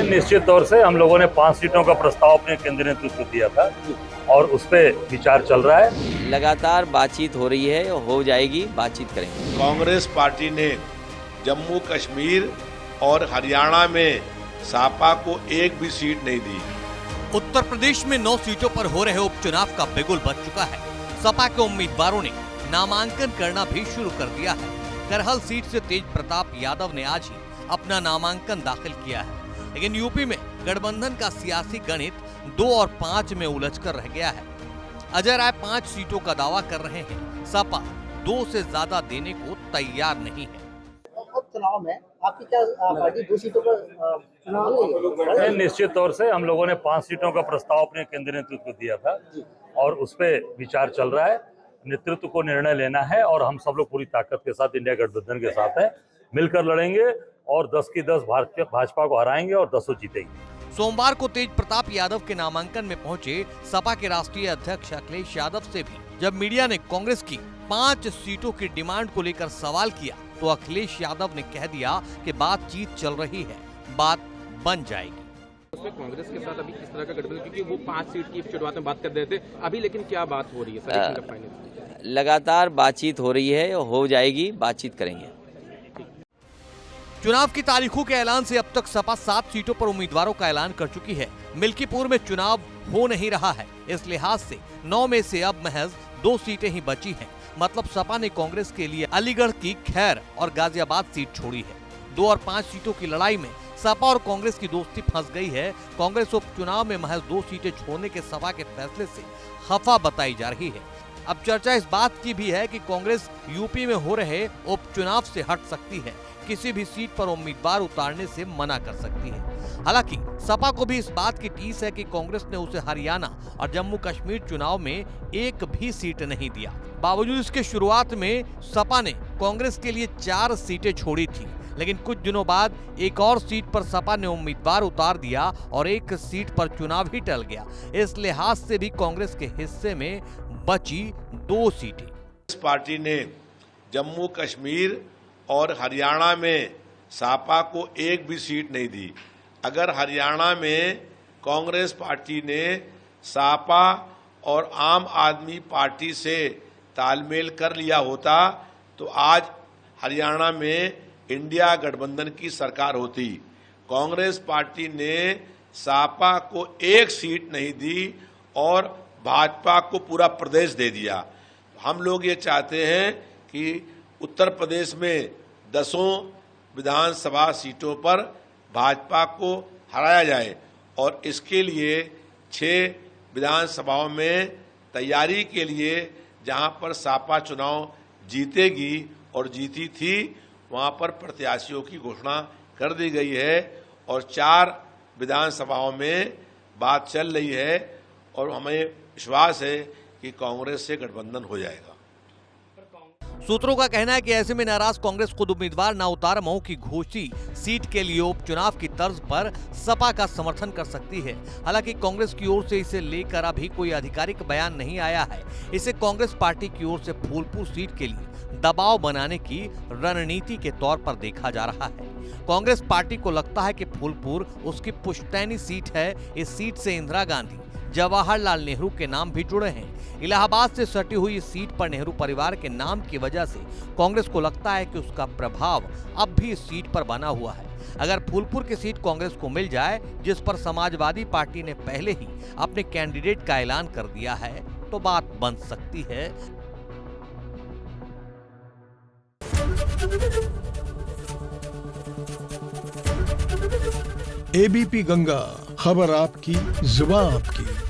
निश्चित तौर से हम लोगों ने 5 सीटों का प्रस्ताव अपने केंद्रीय नेतृत्व को दिया था और उस पर विचार चल रहा है। लगातार बातचीत हो रही है, हो जाएगी, बातचीत करेंगे। कांग्रेस पार्टी ने जम्मू कश्मीर और हरियाणा में सपा को एक भी सीट नहीं दी। उत्तर प्रदेश में 9 सीटों पर हो रहे उपचुनाव का बिगुल बज चुका है। सपा के उम्मीदवारों ने नामांकन करना भी शुरू कर दिया है। करहल सीट से तेज प्रताप यादव ने आज ही अपना नामांकन दाखिल किया है, लेकिन यूपी में गठबंधन का सियासी गणित 2 और 5 में उलझकर रह गया है। अजय राय 5 सीटों का दावा कर रहे हैं, सपा 2 से ज्यादा देने को तैयार नहीं है। चुनाव में आपकी क्या पार्टी 2 सीटों पर चुनाव है? निश्चित तौर से हम लोगों ने 5 सीटों का प्रस्ताव अपने केंद्रीय नेतृत्व को दिया था और उस पर विचार चल रहा है। नेतृत्व को निर्णय लेना है और हम सब लोग पूरी ताकत के साथ इंडिया गठबंधन के साथ हैं, मिलकर लड़ेंगे और 10 की 10 भाजपा को हराएंगे और 10 जीतेंगे। सोमवार को तेज प्रताप यादव के नामांकन में पहुंचे सपा के राष्ट्रीय अध्यक्ष अखिलेश यादव से भी जब मीडिया ने कांग्रेस की 5 सीटों की डिमांड को लेकर सवाल किया तो अखिलेश यादव ने कह दिया कि बातचीत चल रही है, बात बन जाएगी। उसमें कांग्रेस के साथ अभी किस तरह का गठबंधन, क्योंकि वो 5 सीट की शुरुआत में बात कर रहे थे अभी, लेकिन क्या बात हो रही है सर? लगातार बातचीत हो रही है, हो जाएगी, बातचीत करेंगे। चुनाव की तारीखों के ऐलान से अब तक सपा 7 सीटों पर उम्मीदवारों का ऐलान कर चुकी है। मिल्कीपुर में चुनाव हो नहीं रहा है, इस लिहाज से 9 में से अब महज 2 सीटें ही बची हैं। मतलब सपा ने कांग्रेस के लिए अलीगढ़ की खैर और गाजियाबाद सीट छोड़ी है। 2 और 5 सीटों की लड़ाई में सपा और कांग्रेस की दोस्ती फंस गई है। कांग्रेस उपचुनाव में महज 2 सीटें छोड़ने के सपा के फैसले से खफा बताई जा रही है। अब चर्चा इस बात की भी है कि कांग्रेस यूपी में हो रहे उपचुनाव से हट सकती है, किसी भी सीट पर उम्मीदवार उतारने से मना कर सकती है। हालांकि सपा को भी इस बात की टीस है कि कांग्रेस ने उसे हरियाणा और जम्मू कश्मीर चुनाव में एक भी सीट नहीं दिया। बावजूद इसके शुरुआत में सपा ने कांग्रेस के लिए 4 सीटें छोड़ी थी, लेकिन कुछ दिनों बाद एक और सीट पर सपा ने उम्मीदवार उतार दिया और एक सीट पर चुनाव ही टल गया। इस लिहाज से भी कांग्रेस के हिस्से में बची 2 सीटें। इस पार्टी ने जम्मू कश्मीर और हरियाणा में सपा को एक भी सीट नहीं दी। अगर हरियाणा में कांग्रेस पार्टी ने सपा और आम आदमी पार्टी से तालमेल कर लिया होता तो आज हरियाणा में इंडिया गठबंधन की सरकार होती। कांग्रेस पार्टी ने सपा को एक सीट नहीं दी और भाजपा को पूरा प्रदेश दे दिया। हम लोग ये चाहते हैं कि उत्तर प्रदेश में 10 विधानसभा सीटों पर भाजपा को हराया जाए और इसके लिए 6 विधानसभाओं में तैयारी के लिए जहां पर सपा चुनाव जीतेगी और जीती थी वहां पर प्रत्याशियों की घोषणा कर दी गई है और 4 विधानसभाओं में बात चल रही है और हमें विश्वास है कि कांग्रेस से गठबंधन हो जाएगा। सूत्रों का कहना है कि ऐसे में नाराज कांग्रेस खुद उम्मीदवार न उतार मऊ की घोषी सीट के लिए उपचुनाव की तर्ज पर सपा का समर्थन कर सकती है। हालांकि कांग्रेस की ओर से इसे लेकर अभी कोई आधिकारिक बयान नहीं आया है। इसे कांग्रेस पार्टी की ओर से फूलपुर सीट के लिए दबाव बनाने की रणनीति के तौर पर देखा जा रहा है। कांग्रेस पार्टी को लगता है कि फूलपुर उसकी पुश्तैनी सीट है। इस सीट से इंदिरा गांधी, जवाहरलाल नेहरू के नाम भी जुड़े हैं। इलाहाबाद से सटी हुई इस सीट पर नेहरू परिवार के नाम की वजह से कांग्रेस को लगता है कि उसका प्रभाव अब भी इस सीट पर बना हुआ है। अगर फूलपुर की सीट कांग्रेस को मिल जाए, जिस पर समाजवादी पार्टी ने पहले ही अपने कैंडिडेट का ऐलान कर दिया है, तो बात बन सकती है। एबीपी गंगा, खबर आपकी, जुबान आपकी।